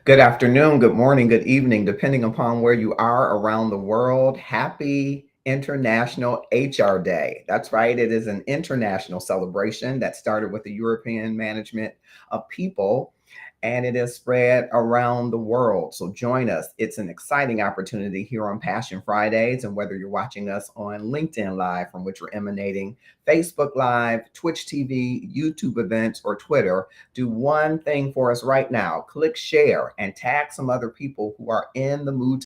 Good afternoon, good morning, good evening, depending upon where you are around the world. Happy International HR Day. That's right, it is an international celebration that started with the European Management of People and it is spread around the world. So join us. It's an exciting opportunity here on Passion Fridays. And whether you're watching us on LinkedIn Live, from which we're emanating, Facebook Live, Twitch TV, YouTube events, or Twitter, do one thing for us right now. Click share and tag some other people who are in the mood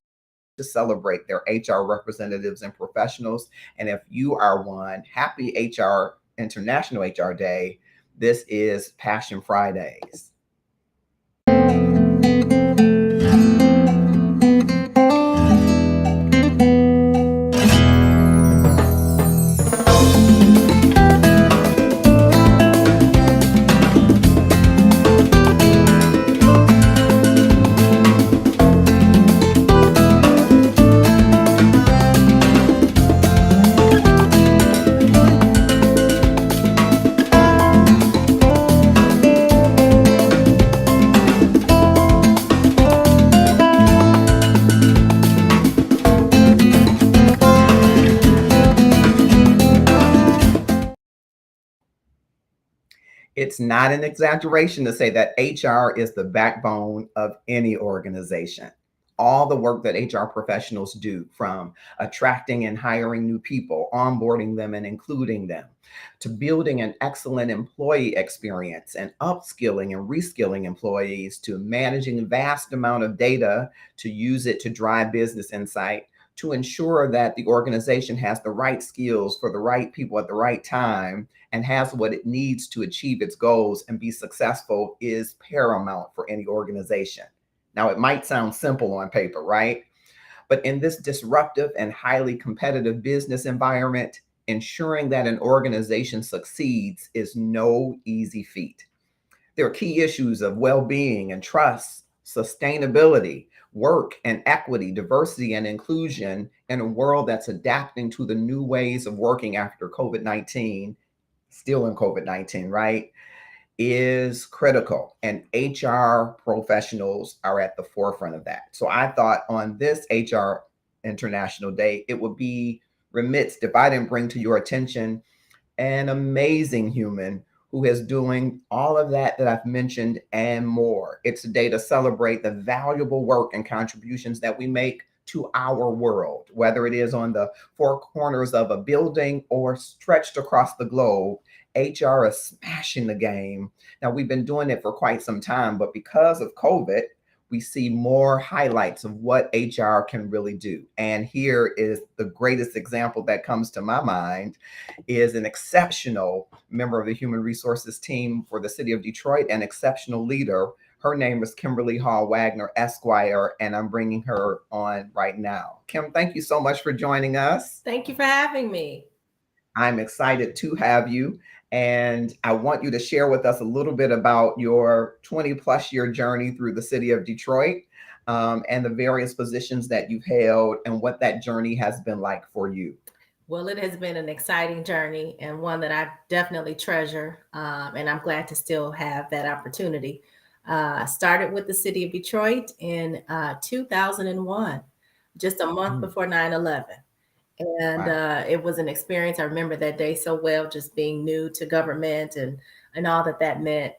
to celebrate their HR representatives and professionals. And if you are one, happy International HR Day. This is Passion Fridays. It's not an exaggeration to say that HR is the backbone of any organization. All the work that HR professionals do, from attracting and hiring new people, onboarding them and including them, to building an excellent employee experience and upskilling and reskilling employees, to managing a vast amount of data to use it to drive business insight, to ensure that the organization has the right skills for the right people at the right time and has what it needs to achieve its goals and be successful, is paramount for any organization. Now, it might sound simple on paper, right? But in this disruptive and highly competitive business environment, ensuring that an organization succeeds is no easy feat. There are key issues of well being and trust, sustainability, work and equity, diversity and inclusion in a world that's adapting to the new ways of working after COVID 19, still in COVID 19, right? Is critical. And HR professionals are at the forefront of that. So I thought on this HR International Day, it would be remiss if I didn't bring to your attention an amazing human who is doing all of that I've mentioned and more. It's a day to celebrate the valuable work and contributions that we make to our world, whether it is on the four corners of a building or stretched across the globe. HR is smashing the game. Now, we've been doing it for quite some time, but because of COVID, we see more highlights of what HR can really do. And here is the greatest example that comes to my mind is an exceptional member of the human resources team for the city of Detroit, an exceptional leader. Her name is Kimberly Hall-Wagner, Esquire, and I'm bringing her on right now. Kim, thank you so much for joining us. Thank you for having me. I'm excited to have you. And I want you to share with us a little bit about your 20 plus year journey through the city of Detroit, and the various positions that you've held and what that journey has been like for you. Well, it has been an exciting journey and one that I definitely treasure. And I'm glad to still have that opportunity. I started with the city of Detroit in 2001, just a month Mm, before 9/11. And wow. it was an experience. I remember that day so well, just being new to government and all that that meant.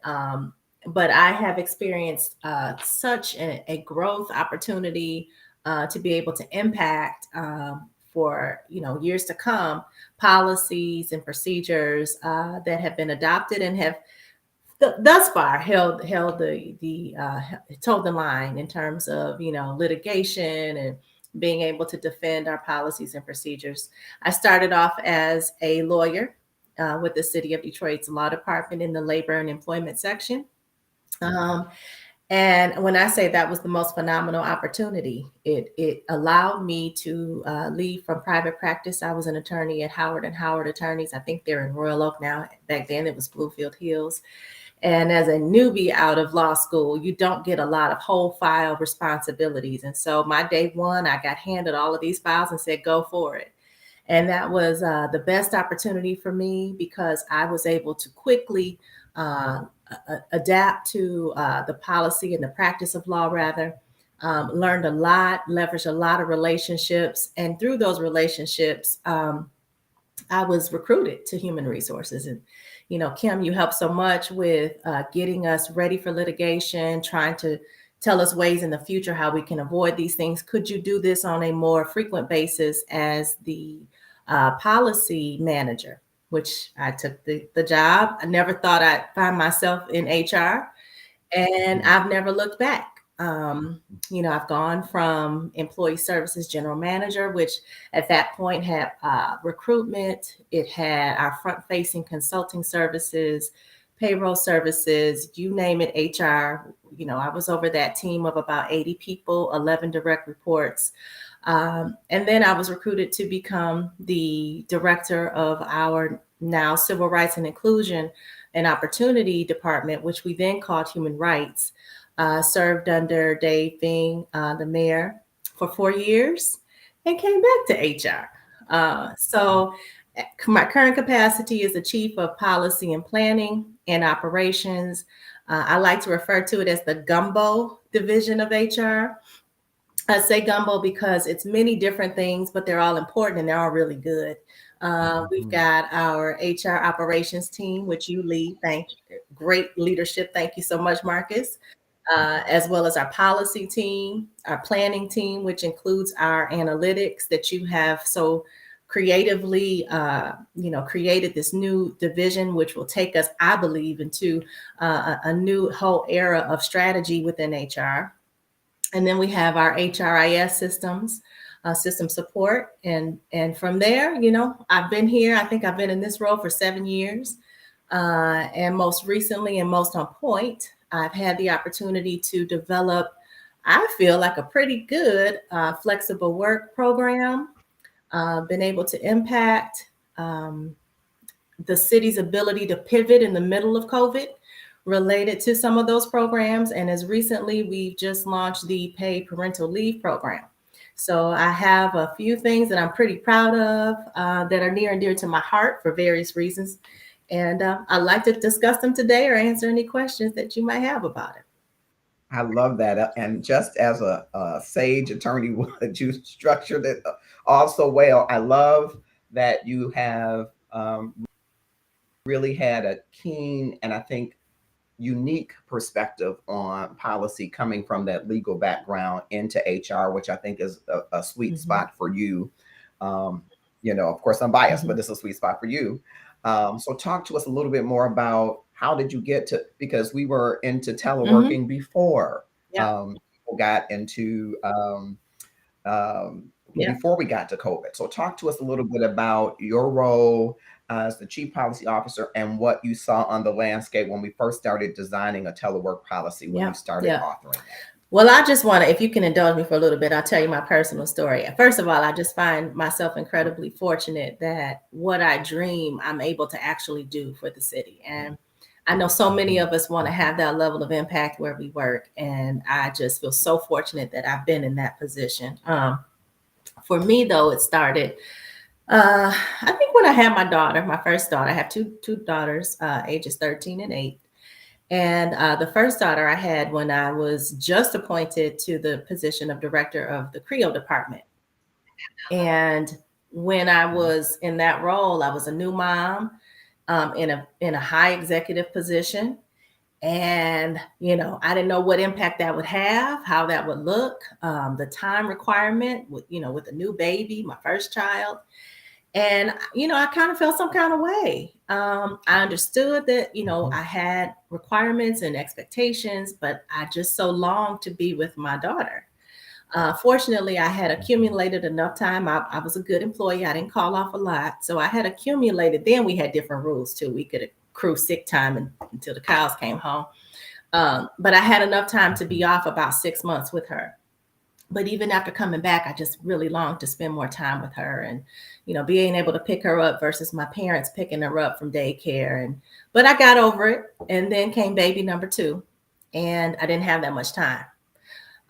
But I have experienced such a growth opportunity to be able to impact for years to come policies and procedures that have been adopted and have thus far held the told the line in terms of litigation and being able to defend our policies and procedures. I started off as a lawyer with the City of Detroit's law department in the labor and employment section. Um, and when I say that was the most phenomenal opportunity, it allowed me to leave from private practice. I was an attorney at Howard and Howard Attorneys. I think they're in Royal Oak now. Back then, it was Bluefield Hills. And as a newbie out of law school, you don't get a lot of whole file responsibilities. And so my day one, I got handed all of these files and said, go for it. And that was the best opportunity for me because I was able to quickly adapt to the policy and the practice of law, rather. Learned a lot, leveraged a lot of relationships. And through those relationships, I was recruited to human resources. And, Kim, you helped so much with getting us ready for litigation, trying to tell us ways in the future how we can avoid these things. Could you do this on a more frequent basis as the policy manager, which I took the job. I never thought I'd find myself in HR, and Mhm. I've never looked back. I've gone from employee services general manager, which at that point had recruitment, it had our front facing consulting services, payroll services, you name it, HR. I was over that team of about 80 people, 11 direct reports. And then I was recruited to become the director of our now Civil Rights and Inclusion and Opportunity Department, which we then called Human Rights. Served under Dave Bing, the mayor, for 4 years, and came back to HR. So my current capacity is the Chief of Policy and Planning and Operations. I like to refer to it as the gumbo division of HR. I say gumbo because it's many different things, but they're all important and they're all really good. We've Mhm. got our HR operations team, which you lead. Great leadership. Thank you so much, Marcus. As well as our policy team, our planning team, which includes our analytics that you have so creatively, created this new division, which will take us, I believe, into a new whole era of strategy within HR. And then we have our HRIS systems, system support. And from there, I've been here. I think I've been in this role for 7 years. And most recently and most on point, I've had the opportunity to develop, I feel like a pretty good flexible work program, been able to impact the city's ability to pivot in the middle of COVID related to some of those programs. And as recently, we've just launched the paid parental leave program. So I have a few things that I'm pretty proud of that are near and dear to my heart for various reasons. And I'd like to discuss them today or answer any questions that you might have about it. I love that. And just as a sage attorney would, you structured it also well. I love that you have really had a keen and I think unique perspective on policy coming from that legal background into HR, which I think is a sweet Mhm, spot for you. Um, of course, I'm biased, mhm, but it's a sweet spot for you. So, talk to us a little bit more about how did you get to, because we were into mhm. teleworking before Yep, people got into um, yep. before we got to COVID. So, talk to us a little bit about your role as the chief policy officer and what you saw on the landscape when we first started designing a telework policy, when you Yep, started yep. authoring that. Well, I just want to, if you can indulge me for a little bit, I'll tell you my personal story. First of all, I just find myself incredibly fortunate that what I dream, I'm able to actually do for the city. And I know so many of us want to have that level of impact where we work. And I just feel so fortunate that I've been in that position. For me, though, it started, I think when I had my daughter, my first daughter. I have two daughters, ages 13 and 8. And the first daughter I had when I was just appointed to the position of director of the Creole department. And when I Mhm. was in that role, I was a new mom, in a high executive position. And I didn't know what impact that would have, how that would look, the time requirement with a new baby, my first child. And I kind of felt some kind of way. I understood that I had requirements and expectations, but I just so longed to be with my daughter. Fortunately, I had accumulated enough time. I was a good employee. I didn't call off a lot, so I had accumulated. Then we had different rules too. We could accrue sick time until the cows came home. But I had enough time to be off about 6 months with her. But even after coming back, I just really longed to spend more time with her, and being able to pick her up versus my parents picking her up from daycare. But I got over it, and then came baby number two, and I didn't have that much time.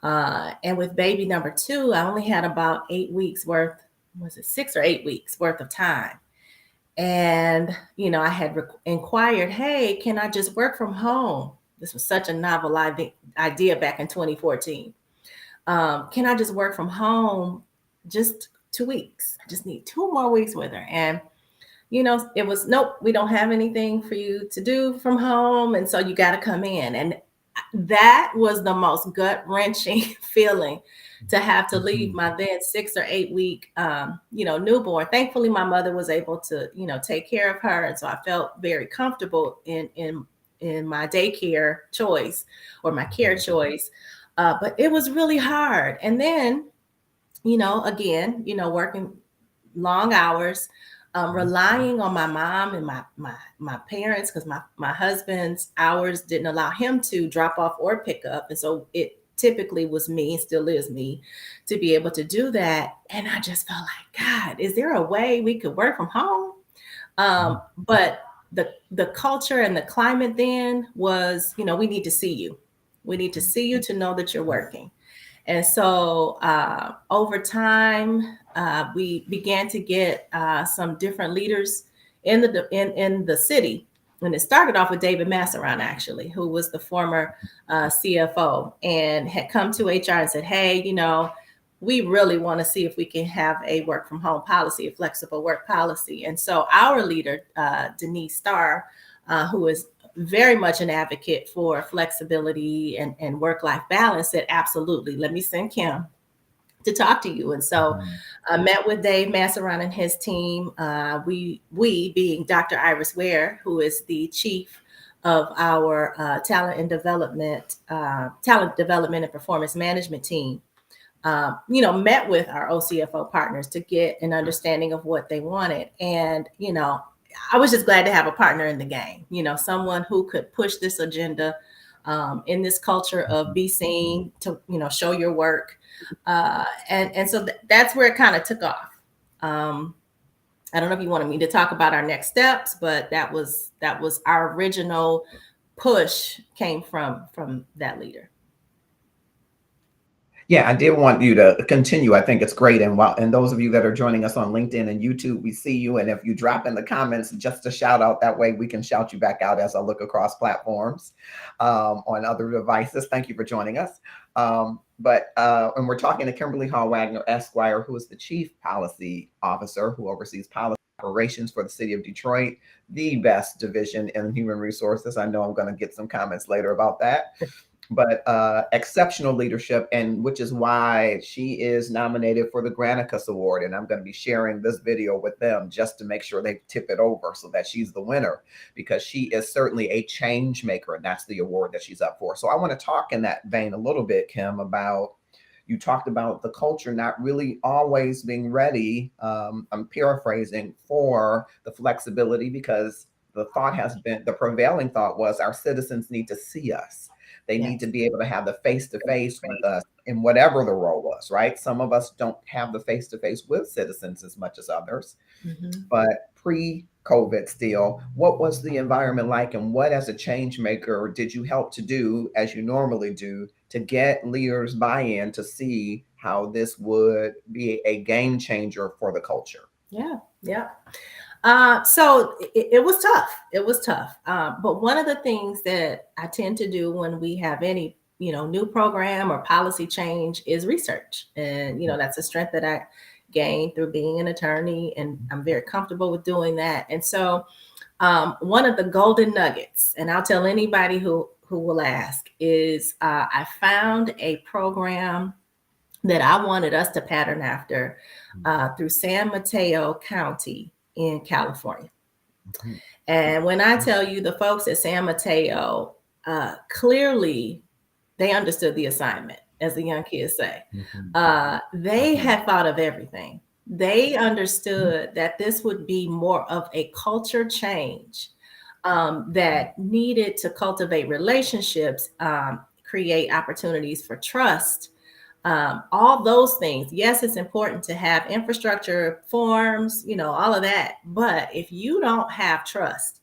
And with baby number two, I only had about 8 weeks worth, was it 6 or 8 weeks worth of time? And, I had inquired, hey, can I just work from home? This was such a novel idea back in 2014. Can I just work from home just 2 weeks? I just need 2 more weeks with her. And, it was, nope, we don't have anything for you to do from home. And so you got to come in. And that was the most gut wrenching feeling, to have to leave my then 6 or 8 week, newborn. Thankfully, my mother was able to, take care of her. And so I felt very comfortable in my daycare choice, or my care choice. But it was really hard. And then, again, working long hours, relying on my mom and my parents, because my husband's hours didn't allow him to drop off or pick up, and so it typically was me, still is me, to be able to do that. And I just felt like, God, is there a way we could work from home? But the culture and the climate then was, we need to see you. We need to see you to know that you're working. And so over time, we began to get some different leaders in the city. And it started off with David Massaron, actually, who was the former CFO, and had come to HR and said, hey, we really want to see if we can have a work from home policy, a flexible work policy. And so our leader, Denise Starr, who is very much an advocate for flexibility and work-life balance, said, absolutely, let me send Kim to talk to you. And so I met with Dave Massaron and his team. We being Dr. Iris Ware, who is the chief of our talent development and performance management team, met with our OCFO partners to get an understanding of what they wanted. And, I was just glad to have a partner in the game, someone who could push this agenda in this culture of be seen, to, show your work. And so that's where it kind of took off. I don't know if you wanted me to talk about our next steps, but that was our original push, came from that leader. Yeah, I did want you to continue. I think it's great. And those of you that are joining us on LinkedIn and YouTube, we see you. And if you drop in the comments just a shout out, that way we can shout you back out as I look across platforms on other devices. Thank you for joining us. And we're talking to Kimberly Hall-Wagner, Esquire, who is the Chief Policy Officer who oversees policy operations for the city of Detroit, the best division in human resources. I know I'm going to get some comments later about that. But exceptional leadership, and which is why she is nominated for the Granicus Award. And I'm going to be sharing this video with them just to make sure they tip it over so that she's the winner, because she is certainly a change maker, and that's the award that she's up for. So I want to talk in that vein a little bit, Kim, about, you talked about the culture not really always being ready, I'm paraphrasing, for the flexibility, because the prevailing thought was our citizens need to see us. They need to be able to have the face-to-face with us in whatever the role was, right? Some of us don't have the face-to-face with citizens as much as others. But pre-COVID still, what was the environment like, and what, as a change maker, did you help to do, as you normally do, to get leaders buy-in to see how this would be a game changer for the culture? Yeah. So it was tough. It was tough. But one of the things that I tend to do when we have any, new program or policy change is research. And, that's a strength that I gained through being an attorney, and I'm very comfortable with doing that. And so one of the golden nuggets, and I'll tell anybody who will ask, is I found a program that I wanted us to pattern after through San Mateo County in California. And when I tell you, the folks at San Mateo, clearly they understood the assignment, as the young kids say. They had thought of everything. They understood that this would be more of a culture change that needed to cultivate relationships, create opportunities for trust, all those things. Yes, it's important to have infrastructure, forms, all of that. But if you don't have trust,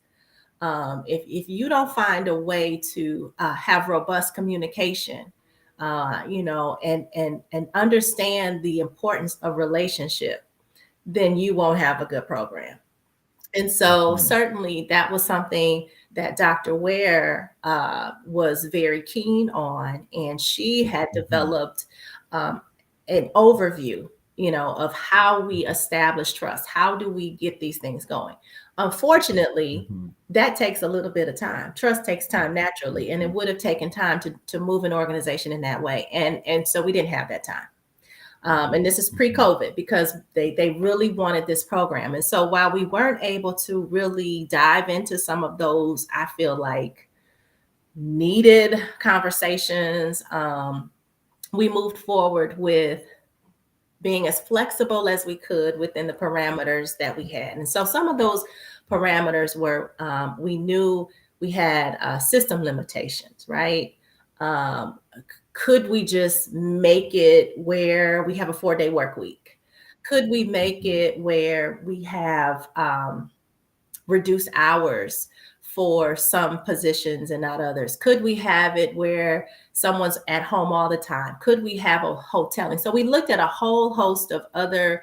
if you don't find a way to have robust communication, and understand the importance of relationship, then you won't have a good program. And so Mhm. certainly that was something that Dr. Ware was very keen on, and she had Mhm. developed um, an overview, of how we establish trust. How do we get these things going? Unfortunately, Mhm. that takes a little bit of time. Trust takes time naturally, and it Mhm. would have taken time to move an organization in that way. And so we didn't have that time. And this is Mhm. pre-COVID because they really wanted this program. And so while we weren't able to really dive into some of those, I feel like needed conversations, we moved forward with being as flexible as we could within the parameters that we had. And so some of those parameters were we knew we had system limitations, right? Um, could we just make it where we have a 4-day work week? Could we make Mhm. it where we have reduce hours for some positions and not others? Could we have it where someone's at home all the time? Could we have a hoteling? So we looked at a whole host of other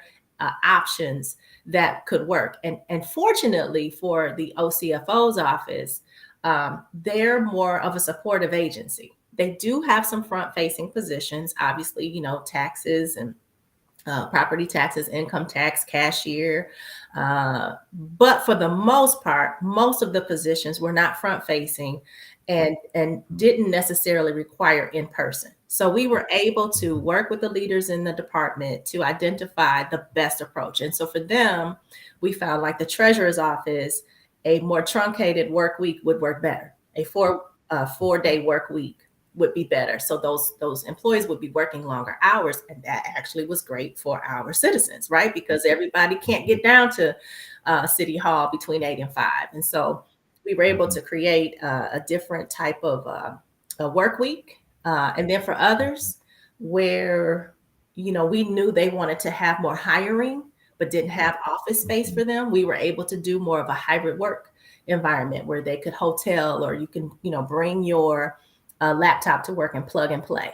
options that could work. And fortunately for the OCFO's office, they're more of a supportive agency. They do have some front facing positions, obviously, taxes and property taxes, income tax, cashier. But for the most part, most of the positions were not front facing and didn't necessarily require in person. So we were able to Mhm. work with the leaders in the department to identify the best approach. And so for them, we found like the treasurer's office, a more truncated work week would work better. A 4-day work week would be better. So those employees would be working longer hours, and that actually was great for our citizens, right? Because everybody can't get down to City Hall between 8 and 5, and so we were able Mhm. to create a different type of a work week, and then for others where we knew they wanted to have more hiring but didn't have office space Mhm. for them, we were able to do more of a hybrid work environment where they could hotel, or you can bring your laptop to work and plug and play.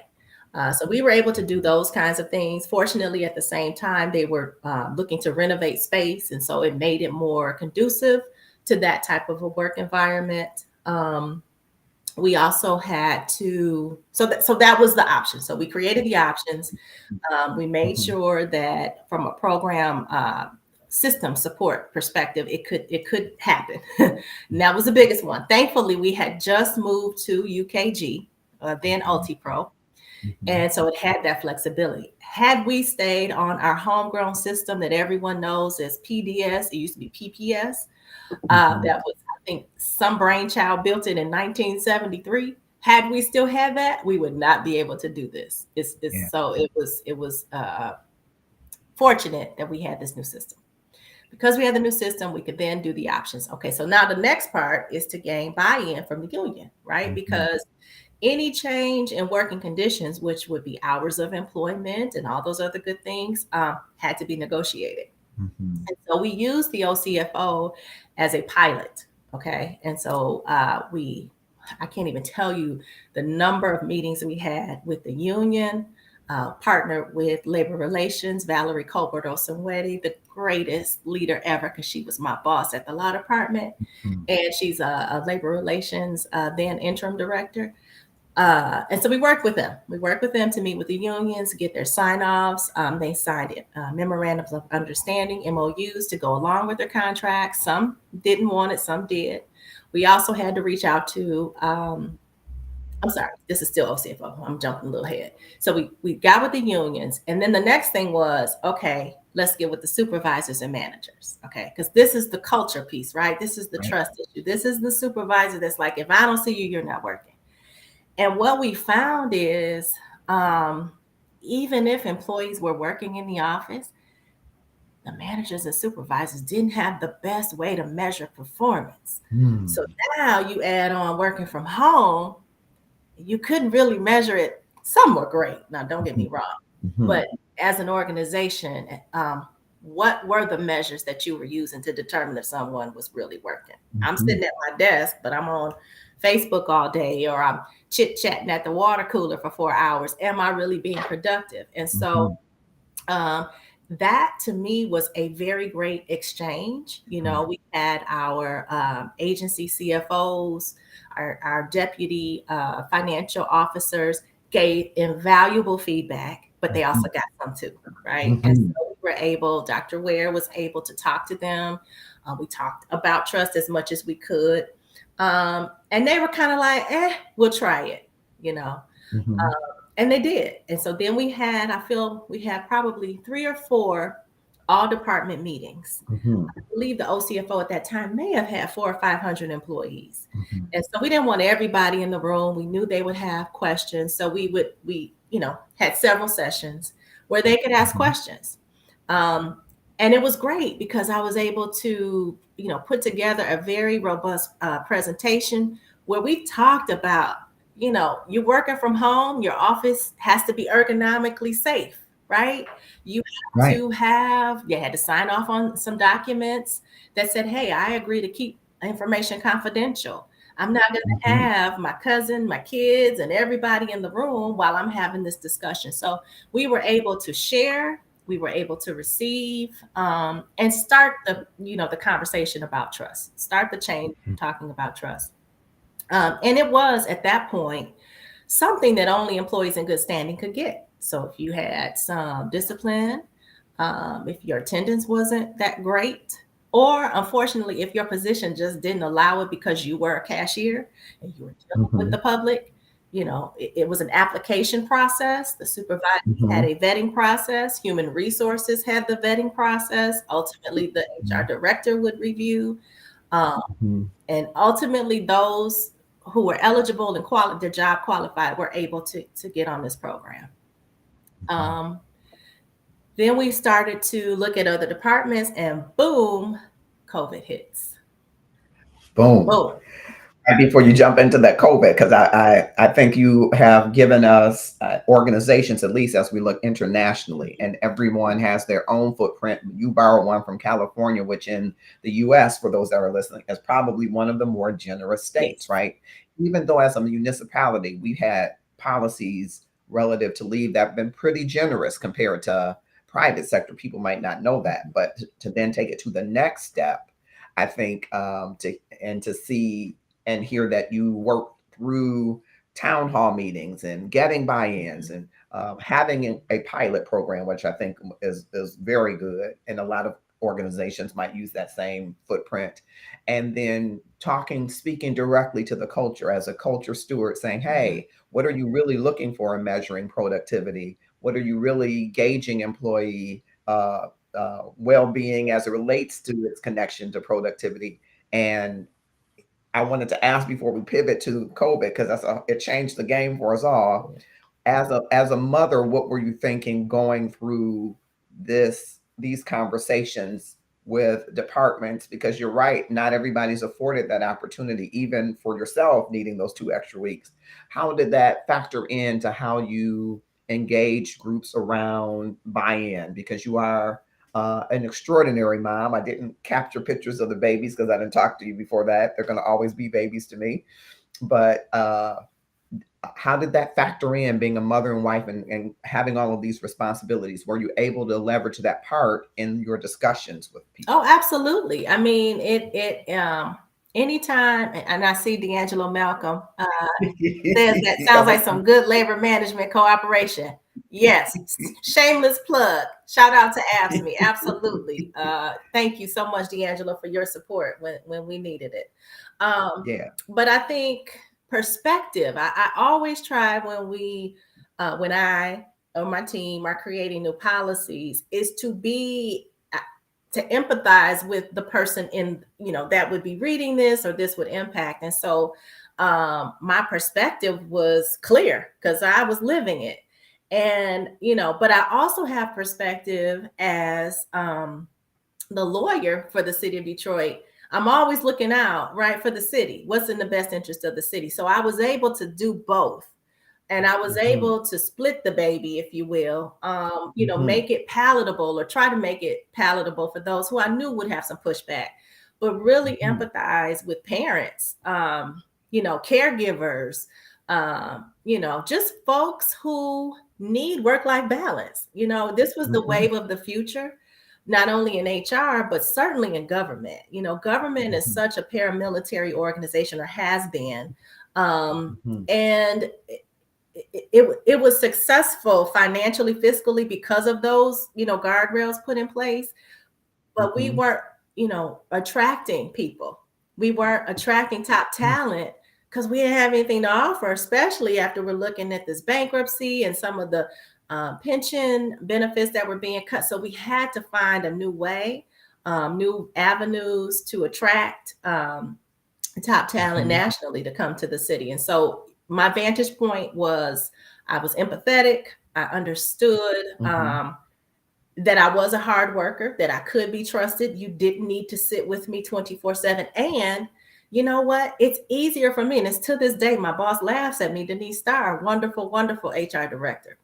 So we were able to do those kinds of things. Fortunately, at the same time, they were looking to renovate space, and so it made it more conducive to that type of a work environment. We also had to, so that was the option. So we created the options. We made Mhm. sure that from a program system support perspective, it could happen. And that was the biggest one. Thankfully, we had just moved to UKG, then Mhm. UltiPro, Mhm. and so it had that flexibility. Had we stayed on our homegrown system that everyone knows as PDS, it used to be PPS. Mhm. That was, I think, some brainchild built it in 1973. Had we still had that, we would not be able to do this. It's Yeah. so it was fortunate that we had this new system. Because we had the new system, we could then do the options. Okay, so now the next part is to gain buy-in from the union, right? Mhm. Because any change in working conditions, which would be hours of employment and all those other good things, had to be negotiated. Mhm. And so we used the OCFO as a pilot. Okay. And so I can't even tell you the number of meetings we had with the union, partnered with labor relations, Valerie Colbert Osunwedi, the greatest leader ever, because she was my boss at the law department. Mhm. And she's a labor relations, then interim director. And so we worked with them. We worked with them to meet with the unions, get their sign-offs. They signed memorandums of understanding, MOUs, to go along with their contracts. Some didn't want it, some did. We also had to reach out to, I'm sorry, this is still OCFO. I'm jumping a little ahead. So we got with the unions. And then the next thing was, okay, let's get with the supervisors and managers. Okay. Because this is the culture piece, right? This is the Right. trust issue. This is the supervisor that's like, if I don't see you, you're not working. And what we found is, um, even if employees were working in the office, the managers and supervisors didn't have the best way to measure performance. So Mm. now you add on working from home, you couldn't really measure it. Some were great. Now, don't get me Mhm. wrong. Mhm. But as an organization, what were the measures that you were using to determine if someone was really working? I'm Mhm. sitting at my desk, but I'm on Facebook all day, or I'm chit chatting at the water cooler for 4 hours. Am I really being productive? And so Mhm. um, that to me was a very great exchange. We had our agency CFOs, our deputy financial officers gave invaluable feedback, but they also got some too, right? And Mhm. so we were able, Dr. Ware was able to talk to them. We talked about trust as much as we could. And they were kind of like, we'll try it, you know. Mhm. And they did. And so then I feel we had probably 3 or 4 all department meetings. Mhm. I believe the OCFO at that time may have had 400 or 500 employees. Mhm. And so we didn't want everybody in the room. We knew they would have questions. So had several sessions where they could ask Mhm. questions. Um, and it was great because I was able to, put together a very robust presentation where we talked about, you're working from home, your office has to be ergonomically safe, right? You Right. you had to sign off on some documents that said, hey, I agree to keep information confidential. I'm not going to Mhm. have my cousin, my kids, and everybody in the room while I'm having this discussion. So we were able to share, we were able to receive, and start the conversation about trust, start the chain talking about trust. And it was at that point something that only employees in good standing could get. So if you had some discipline, if your attendance wasn't that great, or unfortunately, if your position just didn't allow it because you were a cashier and you were dealing with the Mhm. public, it was an application process. The supervisor had Mhm. a vetting process. Human resources had the vetting process. Ultimately, the HR Mhm. director would review. Um, Mhm. and ultimately, those who were eligible and their job qualified were able to get on this program. Mhm. Um, then we started to look at other departments, and boom, COVID hits. Boom. Boom. And before you jump into that COVID, because I think you have given us organizations, at least as we look internationally, and everyone has their own footprint. You borrowed one from California, which in the US, for those that are listening, is probably one of the more generous states, Yes. right? Even though as a municipality, we've had policies relative to leave that have been pretty generous compared to private sector. People might not know that, but to then take it to the next step, I think to see and hear that you work through town hall meetings and getting buy-ins and having a pilot program, which I think is very good, and a lot of organizations might use that same footprint. And then speaking directly to the culture as a culture steward, saying, Mhm. "Hey, what are you really looking for in measuring productivity? What are you really gauging employee well-being as it relates to its connection to productivity?" And I wanted to ask before we pivot to COVID because it changed the game for us all. As a mother, what were you thinking going through these conversations with departments? Because you're right, not everybody's afforded that opportunity, even for yourself needing those 2 extra weeks. How did that factor into how you engage groups around buy-in? Because you are an extraordinary mom. I didn't capture pictures of the babies because I didn't talk to you before that. They're going to always be babies to me. But how did that factor in being a mother and wife and having all of these responsibilities? Were you able to leverage that part in your discussions with Oh, people? absolutely. I mean, anytime, and I see D'Angelo Malcolm says that sounds like some good labor management cooperation. Yes, shameless plug. Shout out to ABSME. Absolutely. Thank you so much, D'Angelo, for your support when we needed it. Um, Yeah. but I think perspective. I always try when I or my team are creating new policies, is to empathize with the person that would be reading this or this would impact. And so my perspective was clear because I was living it. And but I also have perspective as the lawyer for the city of Detroit. I'm always looking out, right, for the city, what's in the best interest of the city. So I was able to do both, and I was Mhm. able to split the baby, if you will, Mhm. make it palatable or try to make it palatable for those who I knew would have some pushback, but really Mhm. empathize with parents, caregivers, just folks who need work-life balance. This was the Mhm, wave of the future, not only in HR, but certainly in government. Government is mhm, such a paramilitary organization, or has been. mhm, And it was successful financially, fiscally, because of those, guardrails put in place. But we mhm, weren't, attracting people. We weren't attracting top mhm. talent because we didn't have anything to offer, especially after we're looking at this bankruptcy and some of the pension benefits that were being cut. So we had to find a new way, new avenues to attract top talent Mhm, nationally to come to the city. And so my vantage point was, I was empathetic. I understood mhm, that I was a hard worker, that I could be trusted. You didn't need to sit with me 24/7. And you know what? It's easier for me. And it's to this day, my boss laughs at me, Denise Starr, wonderful, wonderful HR director.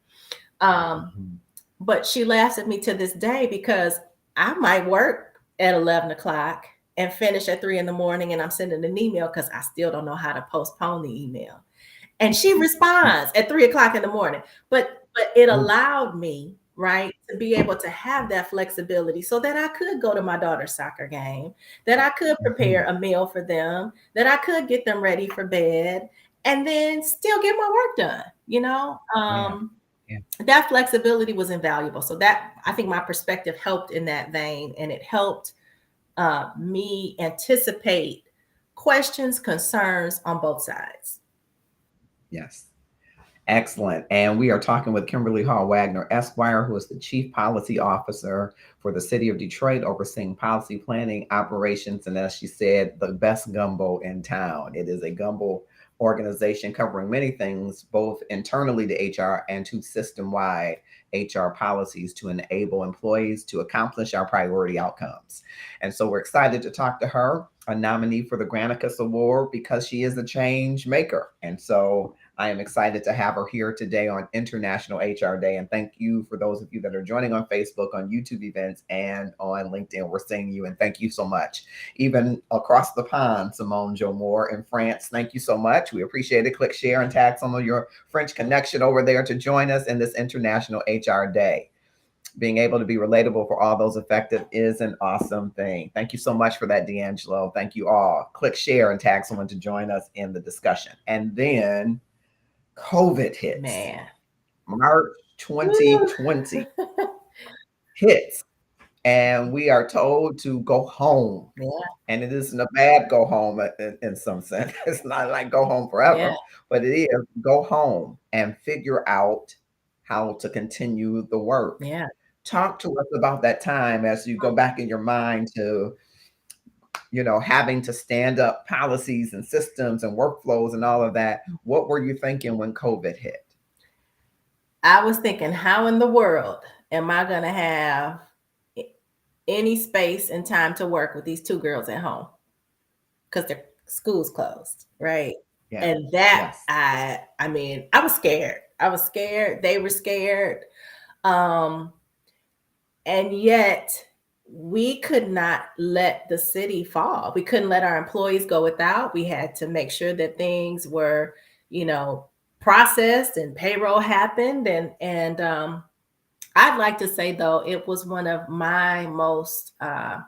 Um, mhm, but she laughs at me to this day because I might work at 11 o'clock and finish at 3 in the morning, and I'm sending an email because I still don't know how to postpone the email. And she mhm. responds at 3 o'clock in the morning. But it Ooh, allowed me, right, to be able to have that flexibility so that I could go to my daughter's soccer game, that I could prepare mhm. a meal for them, that I could get them ready for bed, and then still get my work done. Yeah, yeah. That flexibility was invaluable. So that, I think, my perspective helped in that vein, and it helped me anticipate questions, concerns on both sides. Yes. Excellent. And we are talking with Kimberly Hall-Wagner, Esquire, who is the Chief Policy Officer for the City of Detroit, overseeing policy planning, operations, and as she said, the best gumbo in town. It is a gumbo organization covering many things, both internally to HR and to system-wide HR policies to enable employees to accomplish our priority outcomes. And so we're excited to talk to her, a nominee for the Granicus Award, because she is a change maker. And so I am excited to have her here today on International HR Day. And thank you for those of you that are joining on Facebook, on YouTube events, and on LinkedIn. We're seeing you, and thank you so much. Even across the pond, Simone Jo Moore in France, thank you so much. We appreciate it. Click share and tag some of your French connection over there to join us in this International HR Day. Being able to be relatable for all those affected is an awesome thing. Thank you so much for that, D'Angelo. Thank you all. Click share and tag someone to join us in the discussion. And then COVID hits. Man. March Woo. 2020 hits, and we are told to go home. Yeah, And it isn't a bad go home in some sense. It's not like go home yeah, forever, but it is go home and figure out how to continue the work. yeah. Talk to us about that time as you go back in your mind to, having to stand up policies and systems and workflows and all of that. What were you thinking when COVID hit? I was thinking, how in the world am I going to have any space and time to work with these two girls at home? Because their school's closed, right? Yeah. And that, Yes. I mean, I was scared. I was scared. They were scared. Um, and yet we could not let the city fall. We couldn't let our employees go without. We had to make sure that things were, you know, processed and payroll happened. And I'd like to say, though, it was one of my most it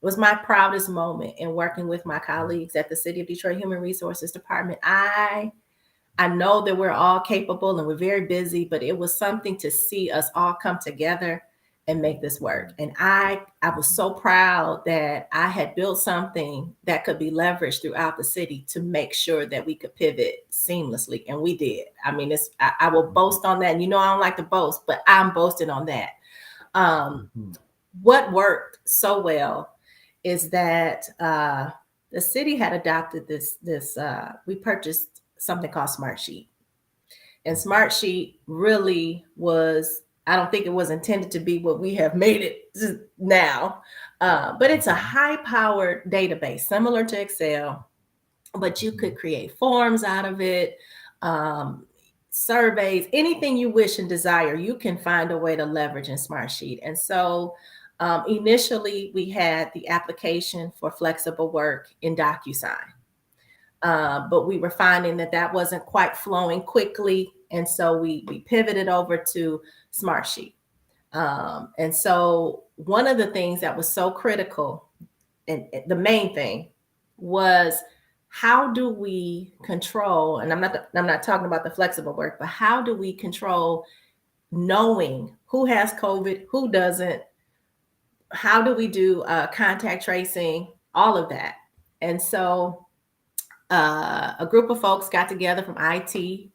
was my proudest moment in working with my colleagues at the City of Detroit Human Resources Department. I know that we're all capable and we're very busy, but it was something to see us all come together and make this work. And I was so proud that I had built something that could be leveraged throughout the city to make sure that we could pivot seamlessly. And we did. I mean, I will boast on that. And I don't like to boast, but I'm boasting on that. Um, Mhm. what worked so well is that the city had adopted this we purchased something called Smartsheet. And Smartsheet really was, I don't think it was intended to be what we have made it now, but it's a Mhm. high powered database similar to Excel, but you could Mhm. create forms out of it, um, surveys, anything you wish and desire, you can find a way to leverage in Smartsheet. And so initially, we had the application for flexible work in DocuSign, but we were finding that that wasn't quite flowing quickly And so we pivoted over to Smartsheet. And so one of the things that was so critical, and the main thing, was how do we control, and I'm not talking about the flexible work, but how do we control knowing who has COVID, who doesn't, how do we do contact tracing, all of that. And so a group of folks got together from IT.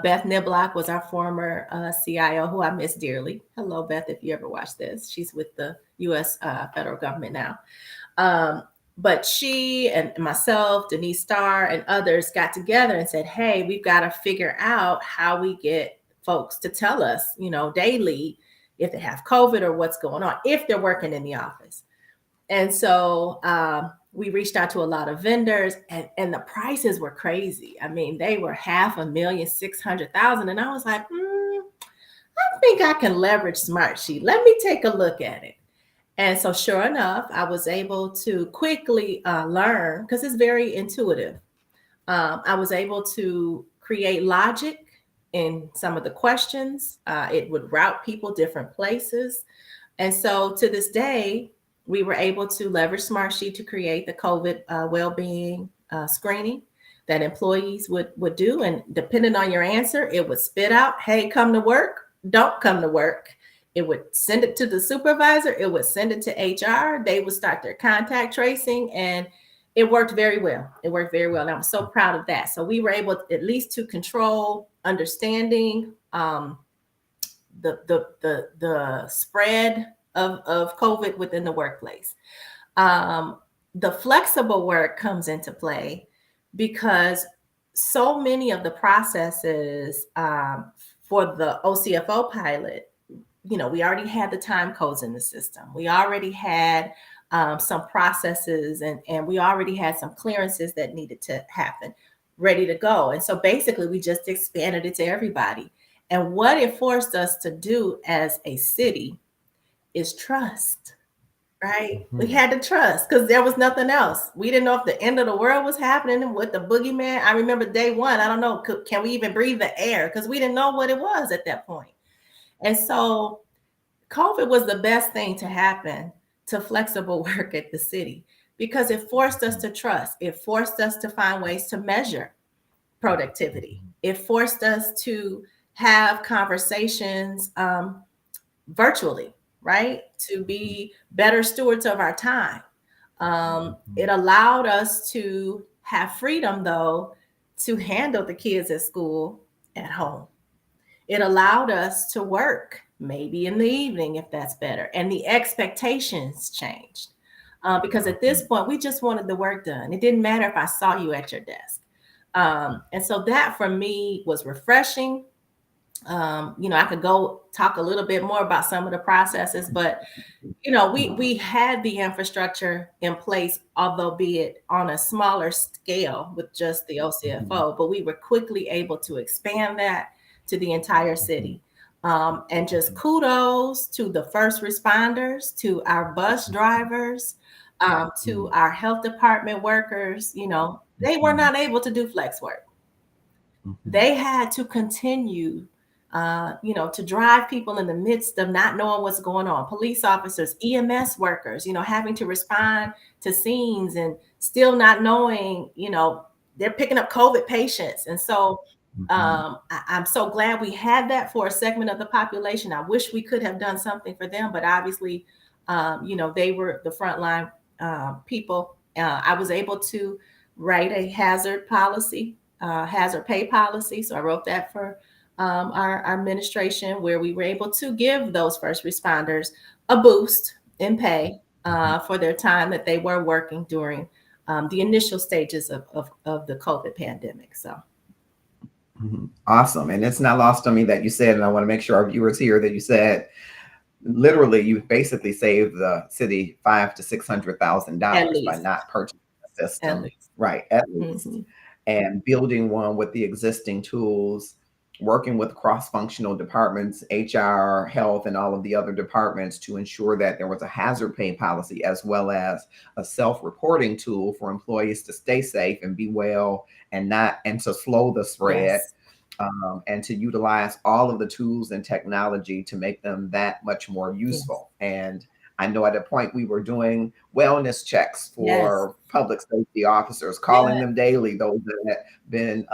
Beth Niblock was our former CIO, who I miss dearly. Hello, Beth, if you ever watch this. She's with the U.S. federal government now. But she and myself, Denise Starr, and others got together and said, hey, we've got to figure out how we get folks to tell us, daily if they have COVID or what's going on, if they're working in the office. And so we reached out to a lot of vendors, and the prices were crazy. I mean, they were $500,000, $600,000. And I was like, I think I can leverage Smartsheet. Let me take a look at it. And so sure enough, I was able to quickly learn, because it's very intuitive. I was able to create logic in some of the questions. It would route people different places. And so to this day, we were able to leverage Smartsheet to create the COVID well-being screening that employees would do. And depending on your answer, it would spit out, hey, come to work, don't come to work. It would send it to the supervisor. It would send it to HR. They would start their contact tracing, and it worked very well. It worked very well. And I'm so proud of that. So we were able at least to control understanding the spread of COVID within the workplace. The flexible work comes into play because so many of the processes for the OCFO pilot, we already had the time codes in the system. We already had some processes, and we already had some clearances that needed to happen, ready to go. And so basically we just expanded it to everybody. And what it forced us to do as a city is trust, right? Mm-hmm. We had to trust because there was nothing else. We didn't know if the end of the world was happening with the boogeyman. I remember day one, I don't know, can we even breathe the air? Because we didn't know what it was at that point. And so COVID was the best thing to happen to flexible work at the city because it forced us to trust. It forced us to find ways to measure productivity. It forced us to have conversations virtually, right? To be better stewards of our time. It allowed us to have freedom, though, to handle the kids at school at home. It allowed us to work maybe in the evening if that's better. And the expectations changed because at this point, we just wanted the work done. It didn't matter if I saw you at your desk. And so that for me was refreshing. I could go talk a little bit more about some of the processes, but, we had the infrastructure in place, although be it on a smaller scale with just the OCFO, but we were quickly able to expand that to the entire city. And just kudos to the first responders, to our bus drivers, to our health department workers. They were not able to do flex work. They had to continue to drive people in the midst of not knowing what's going on. Police officers, EMS workers, having to respond to scenes and still not knowing, they're picking up COVID patients. And so I'm so glad we had that for a segment of the population. I wish we could have done something for them, but obviously, they were the frontline people. I was able to write a hazard pay policy. So I wrote that for our administration, where we were able to give those first responders a boost in pay for their time that they were working during the initial stages of the COVID pandemic. So. Awesome. And it's not lost on me that you said, and I want to make sure our viewers hear that you said, literally, you basically saved the city $500,000 to $600,000 by not purchasing a system, right? At least, and building one with the existing tools, working with cross-functional departments, HR, health, and all of the other departments to ensure that there was a hazard pay policy, as well as a self-reporting tool for employees to stay safe and be well and to slow the spread. Yes. and to utilize all of the tools and technology to make them that much more Yes. useful. And I know at a point we were doing wellness checks Yes. for public safety officers, calling Yes. them daily, those that had been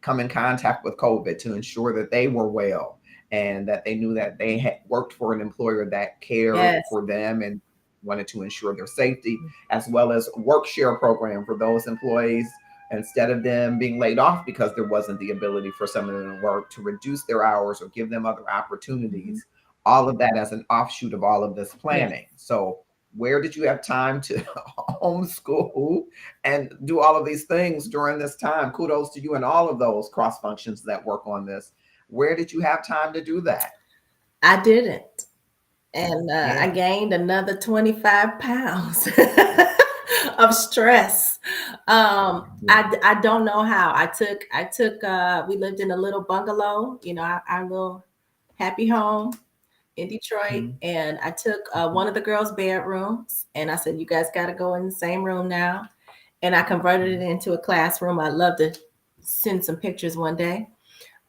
come in contact with COVID, to ensure that they were well and that they knew that they had worked for an employer that cared Yes. for them and wanted to ensure their safety, as well as work share program for those employees, instead of them being laid off because there wasn't the ability for some of them to work, to reduce their hours or give them other Mhm. opportunities. All of that as an offshoot of all of this Yes. planning. So where did you have time to homeschool and do all of these things during this time? Kudos to you and all of those cross functions that work on this. Where did you have time to do that? I didn't. And I Yeah. gained another 25 pounds of stress. Yeah. I don't know how. We lived in a little bungalow, our little happy home in Detroit. Mhm. And I took one of the girls' bedrooms and I said, you guys got to go in the same room now. And I converted it Mhm. into a classroom. I'd love to send some pictures one day.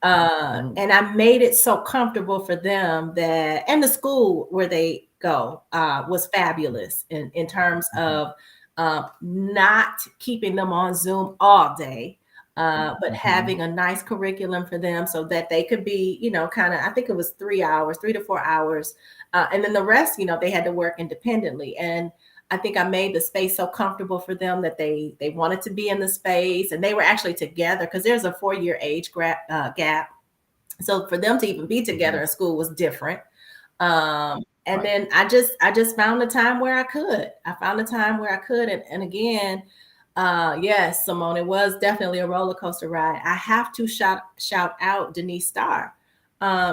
Mhm. And I made it so comfortable for them that, and the school where they go was fabulous in terms Mhm. of not keeping them on Zoom all day, but Mhm. having a nice curriculum for them so that they could be, kind of, I think it was 3 hours, 3 to 4 hours. And then the rest, they had to work independently. And I think I made the space so comfortable for them that they wanted to be in the space, and they were actually together because there's a 4 year age gap. So for them to even be together Mhm. in school was different. And Right. then I just found a time where I could. I found a time where I could, and again, yes, Simone, it was definitely a roller coaster ride. I have to shout out Denise Starr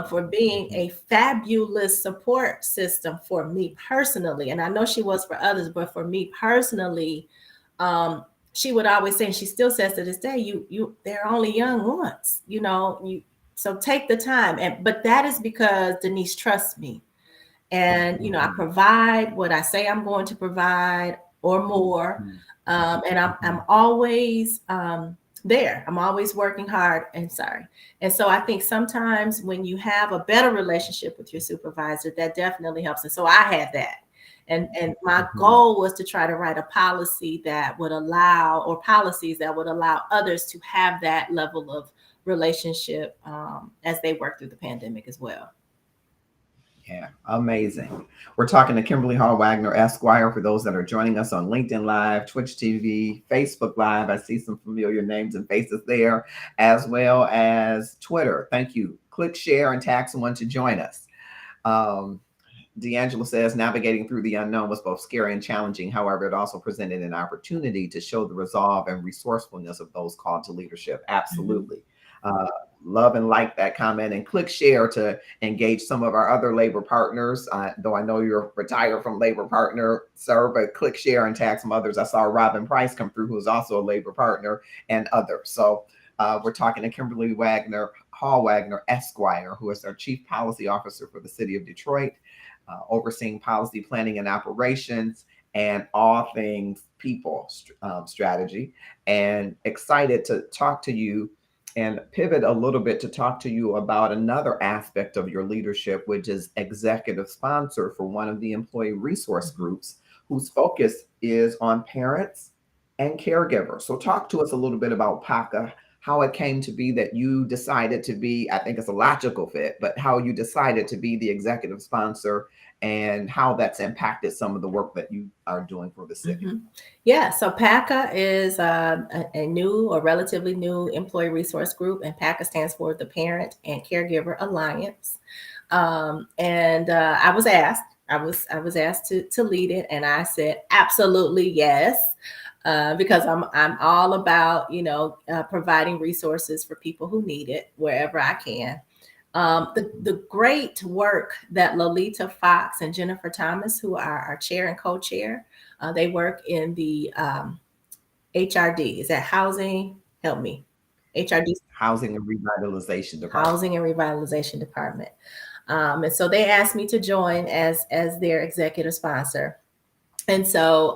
for being Mhm. a fabulous support system for me personally. And I know she was for others, but for me personally, she would always say, and she still says to this day, they're only young once, so take the time. And but that is because Denise trusts me. And I Mhm. provide what I say I'm going to provide or more. Mhm. And I'm Mhm. always there. I'm always working hard and sorry. And so I think sometimes when you have a better relationship with your supervisor, that definitely helps. And so I had that. And my Mhm. goal was to try to write a policy that would allow, or policies that would allow others to have that level of relationship as they work through the pandemic as well. Yeah, amazing. We're talking to Kimberly Hall-Wagner, Esquire, for those that are joining us on LinkedIn Live, Twitch TV, Facebook Live. I see some familiar names and faces there, as well as Twitter. Thank you. Click share and tag someone to join us. Um, D'Angelo says navigating through the unknown was both scary and challenging. However, it also presented an opportunity to show the resolve and resourcefulness of those called to leadership. Mhm. Absolutely. Uh, Love and like that comment, and click share to engage some of our other labor partners. Though I know you're retired from labor partner, sir, but click share and tag some others. I saw Robin Price come through, who is also a labor partner, and others. So we're talking to Kimberly Wagner, Hall-Wagner, Esquire, who is our Chief Policy Officer for the City of Detroit, overseeing policy planning and operations and all things people strategy. And excited to talk to you and pivot a little bit to talk to you about another aspect of your leadership, which is executive sponsor for one of the employee resource Mhm. groups whose focus is on parents and caregivers. So, talk to us a little bit about PACA, how it came to be that you decided to be, I think it's a logical fit, but how you decided to be the executive sponsor and how that's impacted some of the work that you are doing for the city. Mhm. Yeah, so PACA is a new or relatively new employee resource group, and PACA stands for the Parent and Caregiver Alliance. And I was asked to lead it, and I said absolutely yes, because I'm all about providing resources for people who need it wherever I can. The great work that Lolita Fox and Jennifer Thomas, who are our chair and co-chair, they work in the HRD. Is that housing? Help me. HRD, Housing and Revitalization Department. Housing and Revitalization Department. And so they asked me to join as their executive sponsor. And so,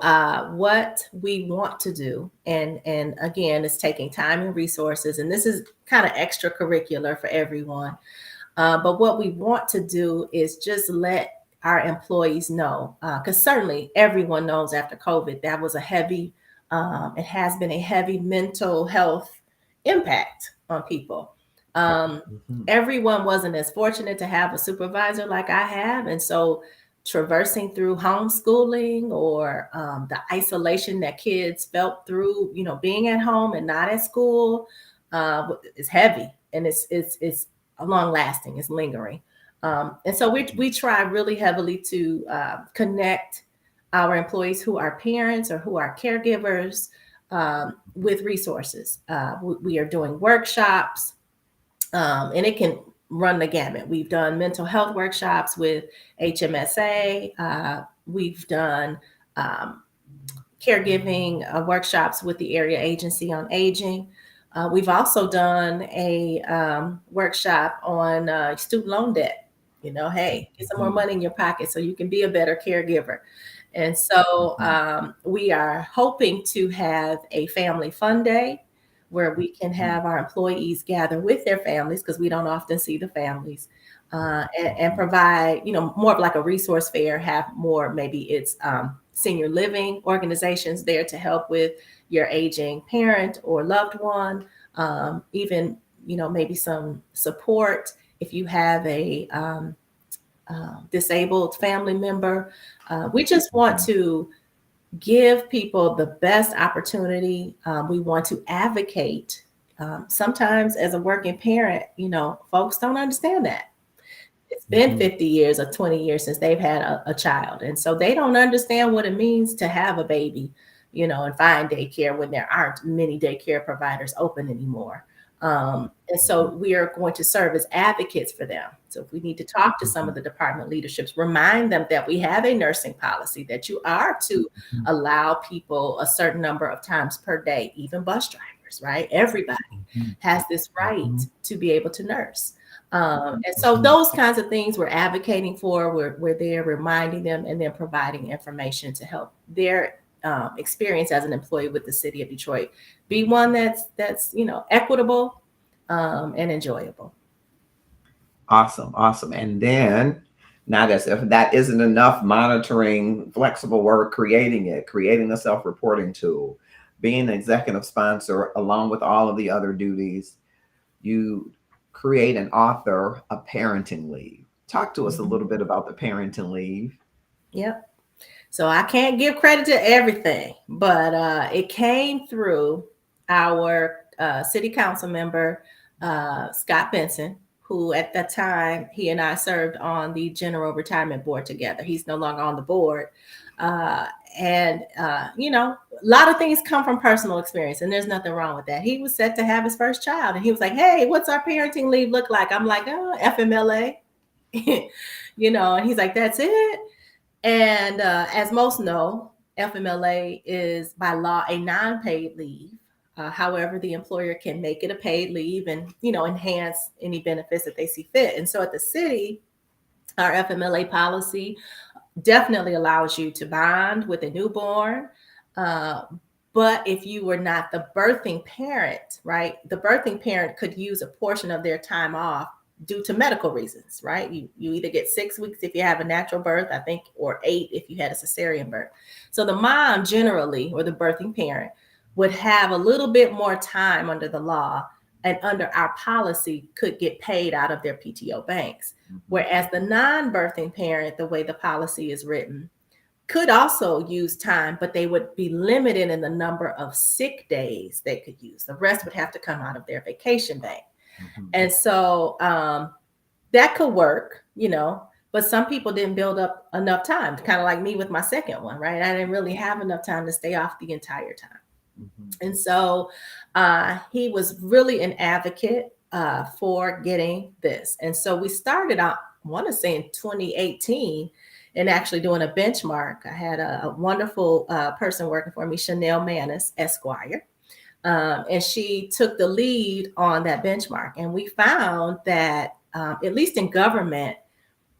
what we want to do, and again, is taking time and resources, and this is kind of extracurricular for everyone. But what we want to do is just let our employees know, because certainly everyone knows after COVID that was a heavy, it has been a heavy mental health impact on people. Um, Mhm. Everyone wasn't as fortunate to have a supervisor like I have, and so traversing through homeschooling or the isolation that kids felt through, being at home and not at school, is heavy, and it's long lasting, it's lingering. And so we try really heavily to connect our employees who are parents or who are caregivers with resources. We are doing workshops, and it can run the gamut. We've done mental health workshops with HMSA. We've done um, caregiving workshops with the Area Agency on Aging. We've also done a workshop on student loan debt. Hey, get some more Mhm. money in your pocket so you can be a better caregiver. And so Mhm. we are hoping to have a family fun day where we can Mhm. have our employees gather with their families, because we don't often see the families, and Mhm. provide, more of like a resource fair, have more, maybe it's senior living organizations there to help with your aging parent or loved one, even, maybe some support if you have a disabled family member. We just want Mhm. to give people the best opportunity. We want to advocate. Sometimes, as a working parent, folks don't understand that. It's been Mhm. 50 years or 20 years since they've had a child. And so they don't understand what it means to have a baby, and find daycare when there aren't many daycare providers open anymore. And so Mhm. we are going to serve as advocates for them. So if we need to talk to some of Mhm. the department leaderships, remind them that we have a nursing policy, that you are to Mhm. allow people a certain number of times per day, even bus drivers, right? Everybody Mhm. has this right Mhm. to be able to nurse. And so Mhm. those kinds of things we're advocating for. We're there reminding them, and then providing information to help their experience as an employee with the city of Detroit be one that's equitable and enjoyable. Awesome, awesome. And then, not as if that isn't enough, monitoring flexible work, creating a self-reporting tool, being an executive sponsor, along with all of the other duties, you create and author a parenting leave. Talk to us a Mhm. little bit about the parenting leave. Yep. So I can't give credit to everything, but it came through our city council member, Scott Benson, who at that time, he and I served on the General Retirement Board together. He's no longer on the board. Uh, and a lot of things come from personal experience, and there's nothing wrong with that. He was set to have his first child, and he was like, "Hey, what's our parenting leave look like?" I'm like, "Oh, FMLA." And he's like, "That's it." And as most know, FMLA is by law a non-paid leave. However, the employer can make it a paid leave and enhance any benefits that they see fit. And so at the city, our FMLA policy definitely allows you to bond with a newborn. Uh, but if you were not the birthing parent, right, the birthing parent could use a portion of their time off due to medical reasons, right? You either get 6 weeks if you have a natural birth, I think, or 8 if you had a cesarean birth. So the mom generally, or the birthing parent, would have a little bit more time under the law, and under our policy could get paid out of their PTO banks. Mhm. Whereas the non-birthing parent, the way the policy is written, could also use time, but they would be limited in the number of sick days they could use. The rest would have to come out of their vacation bank. Mhm. And so that could work, but some people didn't build up enough time, kind of like me with my second one, right? I didn't really have enough time to stay off the entire time. Mhm. And so he was really an advocate for getting this. And so we started out, I want to say in 2018, and actually doing a benchmark. I had a wonderful person working for me, Chanel Manis, Esquire. And she took the lead on that benchmark. And we found that, at least in government,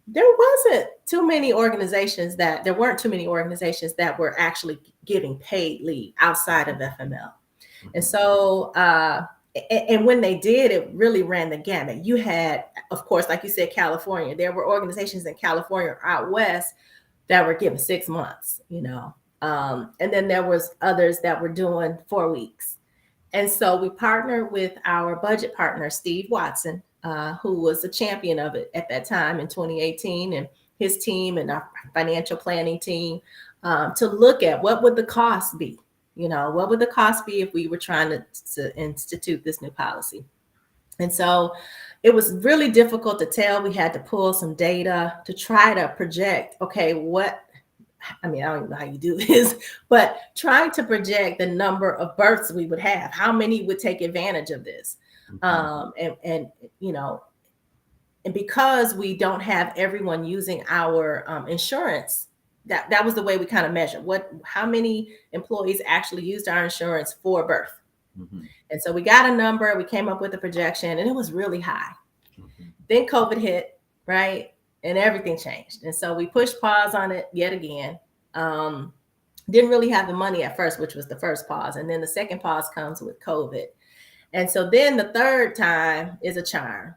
there wasn't too many organizations that there weren't too many organizations that were actually giving paid leave outside of FML. And Mhm. so, and when they did, it really ran the gamut. You had, of course, like you said, California. There were organizations in California or out west that were given 6 months, and then there was others that were doing 4 weeks. And so we partnered with our budget partner, Steve Watson, who was a champion of it at that time in 2018, and his team and our financial planning team, to look at what would the cost be. What would the cost be if we were trying to institute this new policy? And so it was really difficult to tell. We had to pull some data to try to project, okay, I don't even know how you do this, but trying to project the number of births we would have, how many would take advantage of this. Mhm. And and because we don't have everyone using our insurance, that was the way we kind of measure how many employees actually used our insurance for birth. Mhm. And so we got a number, we came up with a projection, and it was really high. Mhm. Then COVID hit, right? And everything changed. And so we pushed pause on it yet again. Um, didn't really have the money at first, which was the first pause. And then the second pause comes with COVID. And so then the third time is a charm.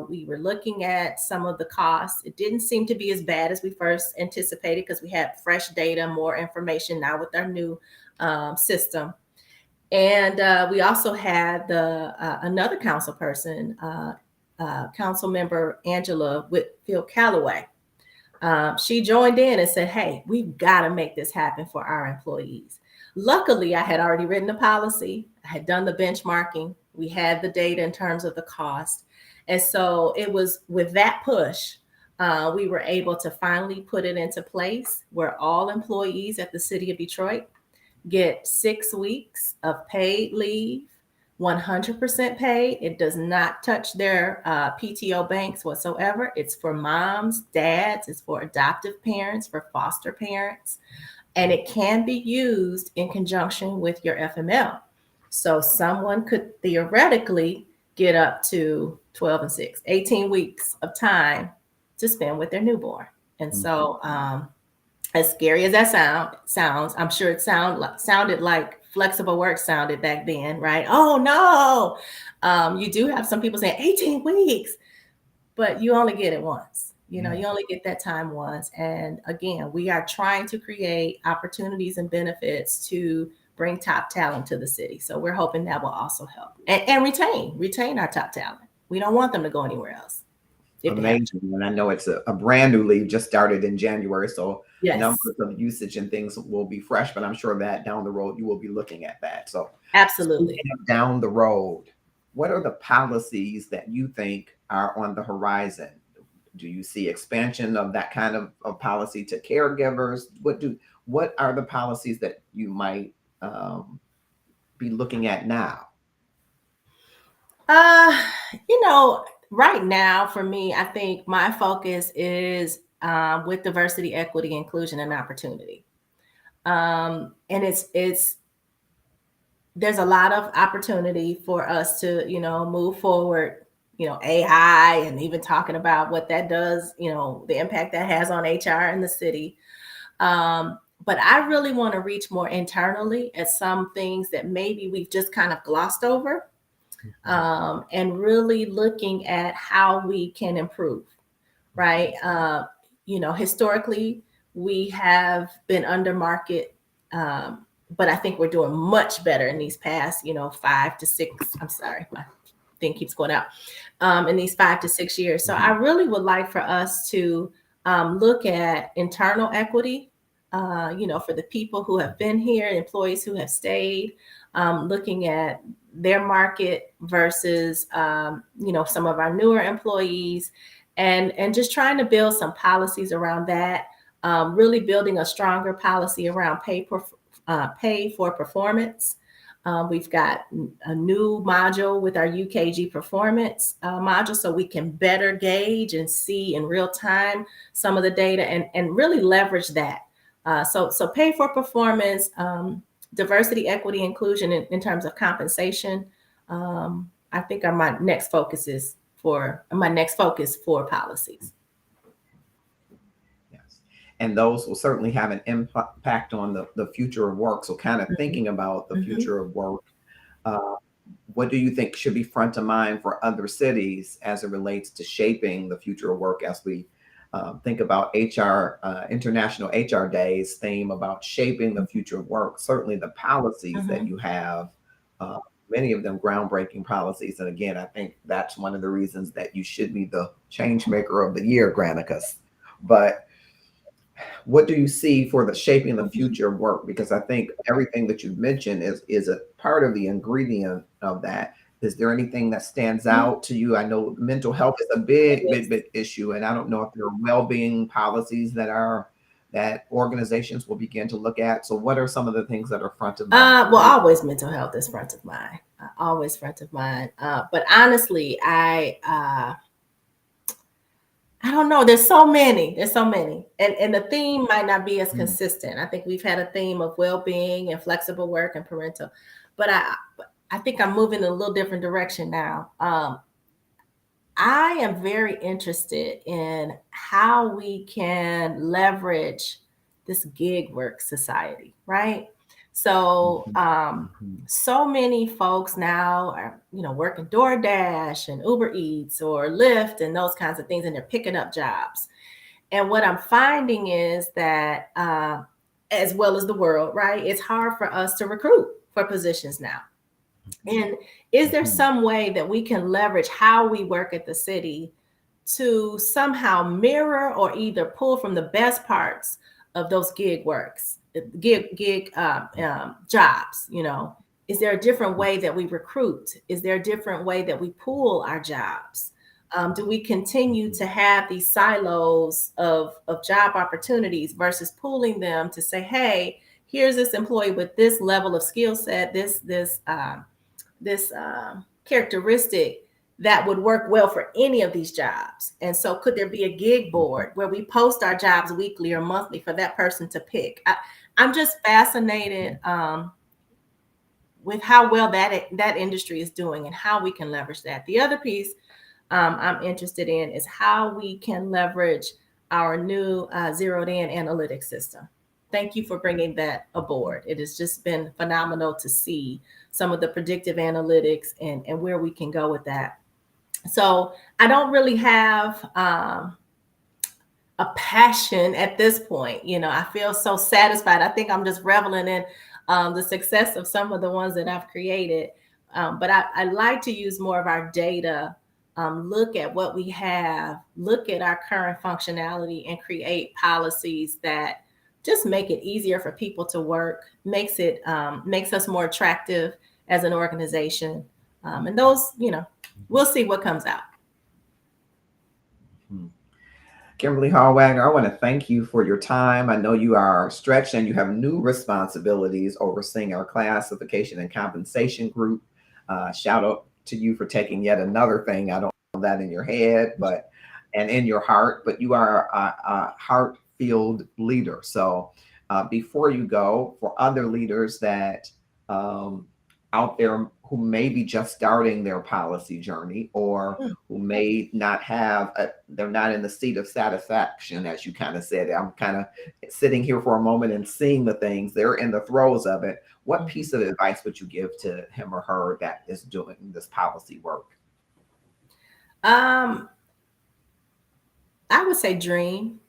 We were looking at some of the costs. It didn't seem to be as bad as we first anticipated because we had fresh data, more information now with our new system. And we also had another council person, council member Angela Whitfield Calloway. She joined in and said, hey, we've got to make this happen for our employees. Luckily, I had already written the policy. I had done the benchmarking. We had the data in terms of the cost. And so it was with that push, we were able to finally put it into place where all employees at the city of Detroit get 6 weeks of paid leave, 100% paid. It does not touch their PTO banks whatsoever. It's for moms, dads, it's for adoptive parents, for foster parents, and it can be used in conjunction with your FML. So someone could theoretically get up to 12 and 6, 18 weeks of time to spend with their newborn. And Mhm. so, as scary as that sounds, I'm sure it sounded like flexible work sounded back then, right? Oh no. You do have some people saying 18 weeks, but you only get it once. Yeah. You only get that time once. And again, we are trying to create opportunities and benefits to bring top talent to the city. So we're hoping that will also help and retain our top talent. We don't want them to go anywhere else if they have to. Amazing. And I know it's a brand new leave, just started in January. So Yes, numbers of usage and things will be fresh, but I'm sure that down the road you will be looking at that. So absolutely. speaking of down the road, what are the policies that you think are on the horizon? Do you see expansion of that kind of policy to caregivers? What are the policies that you might um, be looking at now? Uh, you know, right now for me, I think my focus is with diversity, equity, inclusion, and opportunity. And it's there's a lot of opportunity for us to move forward. AI and even talking about what that does. The impact that has on HR in the city. But I really want to reach more internally at some things that maybe we've just kind of glossed over, Mhm. and really looking at how we can improve, right? Historically, we have been under market, but I think we're doing much better in these past, 5 to 6. I'm sorry, my thing keeps going out. In these 5 to 6 years. So I Mhm. really would like for us to look at internal equity, for the people who have been here, employees who have stayed, looking at their market versus, some of our newer employees, and just trying to build some policies around that. Really building a stronger policy around pay for performance. We've got a new module with our UKG performance module, so we can better gauge and see in real time some of the data and really leverage that. So pay for performance, diversity, equity, inclusion in terms of compensation. I think are my next focus for policies. and those will certainly have an impact on the future of work. So kind of Mhm. thinking about the Mhm. future of work, uh, what do you think should be front of mind for other cities as it relates to shaping the future of work as we think about HR, International HR Day's theme about shaping the future of work? Certainly the policies that Mhm. you have, uh, many of them groundbreaking policies. And again, I think that's one of the reasons that you should be the change maker of the year, Granicus. But what do you see for the shaping the Mhm. future of work? Because I think everything that you've mentioned is a part of the ingredient of that. Is there anything that stands Mhm. out to you? I know mental health is a It big, big, is. big issue, and I don't know if there are well-being policies that organizations will begin to look at. So, what are some of the things that are front of mind for Well, you? always mental health is front of mind. Always front of mind. But honestly, I don't know. There's so many. There's so many, and the theme might not be as Mm, consistent. I think we've had a theme of well-being and flexible work and parental, but I think I'm moving in a little different direction now. I am very interested in how we can leverage this gig work society, right? So, mhm, mhm, so many folks now are, working DoorDash and Uber Eats or Lyft and those kinds of things, and they're picking up jobs. And what I'm finding is that, as well as the world, right, it's hard for us to recruit for positions now. And is there mhm, some way that we can leverage how we work at the city to somehow mirror or either pull from the best parts of those gig jobs? Is there a different way that we recruit? Is there a different way that we pool our jobs? Do we continue mhm, to have these silos of job opportunities versus pooling them to say, hey, here's this employee with this level of skill set, this characteristic that would work well for any of these jobs. And so, could there be a gig mhm, board where we post our jobs weekly or monthly for that person to pick? I'm just fascinated with how well that industry is doing and how we can leverage that. The other piece I'm interested in is how we can leverage our new zeroed in analytics system. Thank you for bringing that aboard. It has just been phenomenal to see some of the predictive analytics and where we can go with that. So I don't really have a passion at this point. I feel so satisfied. I think I'm just reveling in the success of some of the ones that I've created. But I like to use more of our data, look at what we have, look at our current functionality, and create policies that just make it easier for people to work, makes us more attractive as an organization. And those, we'll see what comes out. mhm. Kimberly Hall-Wagner, I want to thank you for your time. I know you are stretched and you have new responsibilities overseeing our classification and compensation group. Shout out to you for taking yet another thing. I don't know that in your head, but and in your heart, but you are a heart-filled leader. So before you go, for other leaders that um, out there who may be just starting their policy journey or who may not have they're not in the seat of satisfaction, as you kind of said. I'm kind of sitting here for a moment and seeing the things. They're in the throes of it. What Mhm. piece of advice would you give to him or her that is doing this policy work? Um, I would say dream,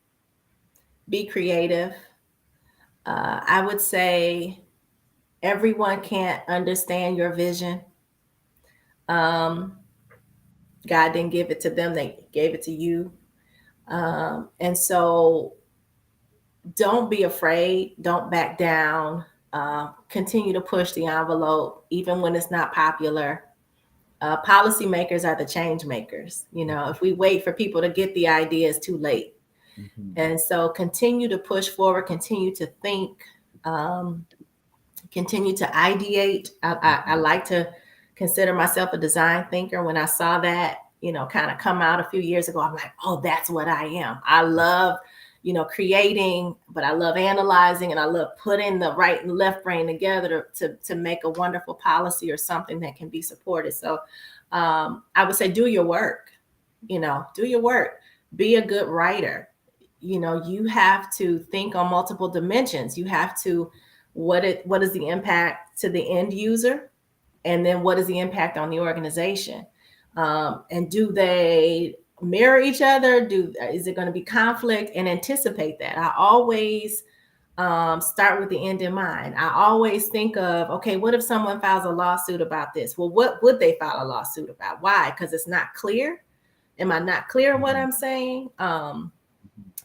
be creative. I would say everyone can't understand your vision. Um, God didn't give it to them, they gave it to you. And so don't be afraid, don't back down, continue to push the envelope, even when it's not popular. Policymakers are the change makers. If we wait for people to get the idea, it's too late. Mhm, And so continue to push forward, continue to think, um, continue to ideate. I mhm, like to consider myself a design thinker. When I saw that, kind of come out a few years ago, I'm like, oh, that's what I am. I love, creating, but I love analyzing and I love putting the right and left brain together to make a wonderful policy or something that can be supported. So I would say do your work, do your work, be a good writer. you have to think on multiple dimensions. You have to, what is the impact to the end user, and then what is the impact on the organization, and do they mirror each other? Is it going to be conflict? And anticipate that. I always start with the end in mind. I always think of, okay, what if someone files a lawsuit about this? Well, what would they file a lawsuit about? Why? Because it's not clear. Am I not clear what I'm saying?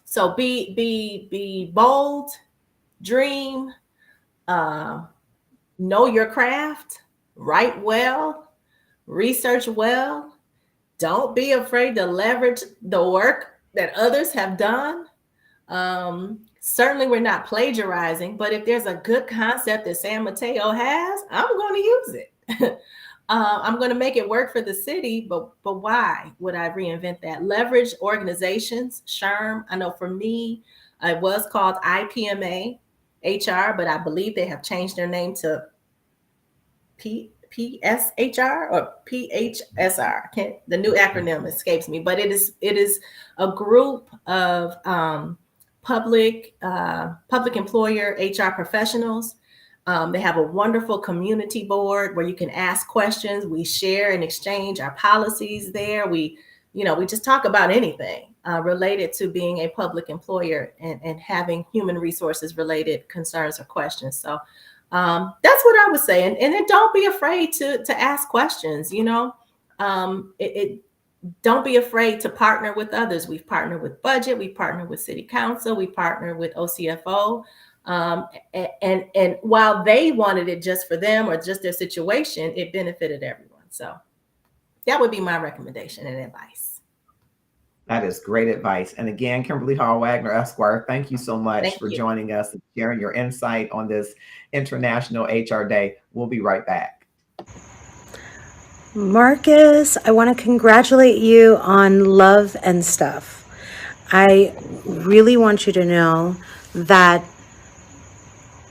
So be bold, dream, uh, know your craft, write well, research well. Don't be afraid to leverage the work that others have done. Certainly, we're not plagiarizing, but if there's a good concept that San Mateo has, I'm going to use it. I'm going to make it work for the city, but why would I reinvent that? Leverage organizations. SHRM, I know for me, it was called IPMA HR, but I believe they have changed their name to PSHR or PHSR. The new acronym escapes me, but it is a group of public employer HR professionals. They have a wonderful community board where you can ask questions. We share and exchange our policies there. We just talk about anything related to being a public employer, and having human resources related concerns or questions. So that's what I would say. And then don't be afraid to ask questions. Don't be afraid to partner with others. We've partnered with budget, we partnered with city council, we partnered with OCFO. And while they wanted it just for them or just their situation, it benefited everyone. So that would be my recommendation and advice. That is great advice. And again, Kimberly Hall-Wagner, Esquire, thank you so much Thank for you. joining us and sharing your insight on this International HR Day. We'll be right back. Marcus, I want to congratulate you on Love and Stuff. I really want you to know that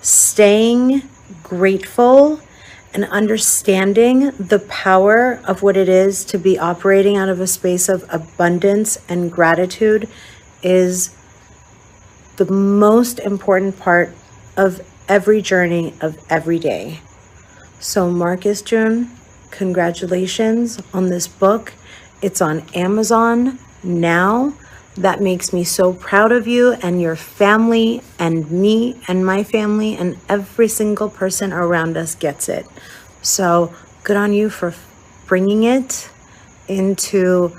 staying grateful and understanding the power of what it is to be operating out of a space of abundance and gratitude is the most important part of every journey of every day. So Marcus June, congratulations on this book. It's on Amazon now. That makes me so proud of you and your family and me and my family, and every single person around us gets it. So good on you for bringing it into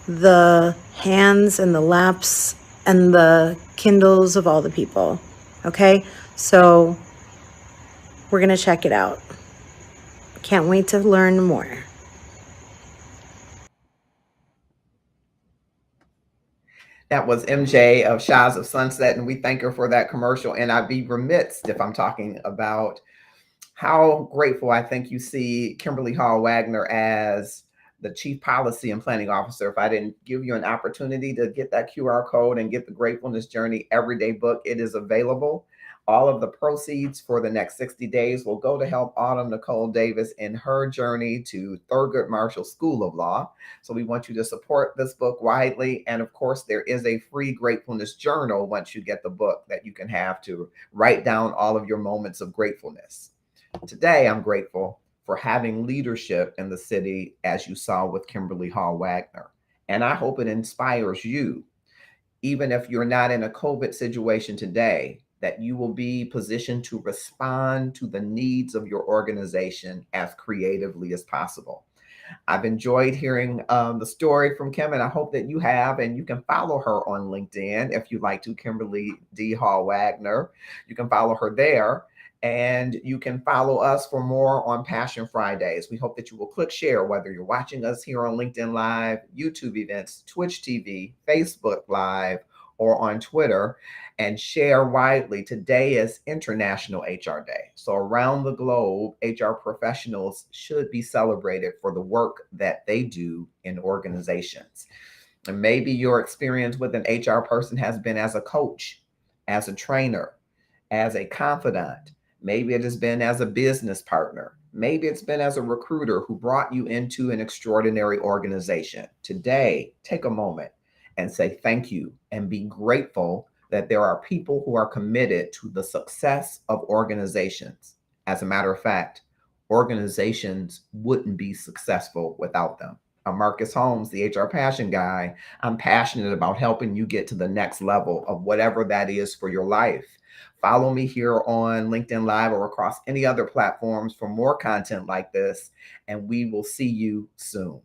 the hands and the laps and the Kindles of all the people. Okay, so we're going to check it out. Can't wait to learn more. That was MJ of Shies of Sunset, and we thank her for that commercial. And I'd be remiss if I'm talking about how grateful I think you see Kimberly Hall-Wagner as the Chief Policy and Planning Officer. If I didn't give you an opportunity to get that QR code and get the Gratefulness Journey Everyday book, it is available. All of the proceeds for the next 60 days will go to help Autumn Nicole Davis in her journey to Thurgood Marshall School of Law. So we want you to support this book widely. And of course, there is a free gratefulness journal once you get the book that you can have to write down all of your moments of gratefulness. Today, I'm grateful for having leadership in the city, as you saw with Kimberly Hall-Wagner. And I hope it inspires you, even if you're not in a COVID situation today, that you will be positioned to respond to the needs of your organization as creatively as possible. I've enjoyed hearing the story from Kim, and I hope that you have, and you can follow her on LinkedIn if you'd like to, Kimberly D. Hall-Wagner. You can follow her there, and you can follow us for more on Passion Fridays. We hope that you will click share, whether you're watching us here on LinkedIn Live, YouTube events, Twitch TV, Facebook Live, or on Twitter, and share widely. Today is International HR Day. So around the globe, HR professionals should be celebrated for the work that they do in organizations. And maybe your experience with an HR person has been as a coach, as a trainer, as a confidant. Maybe it has been as a business partner. Maybe it's been as a recruiter who brought you into an extraordinary organization. Today, take a moment and say thank you and be grateful that there are people who are committed to the success of organizations. As a matter of fact, organizations wouldn't be successful without them. I'm Marcus Holmes, the HR Passion Guy. I'm passionate about helping you get to the next level of whatever that is for your life. Follow me here on LinkedIn Live or across any other platforms for more content like this, and we will see you soon.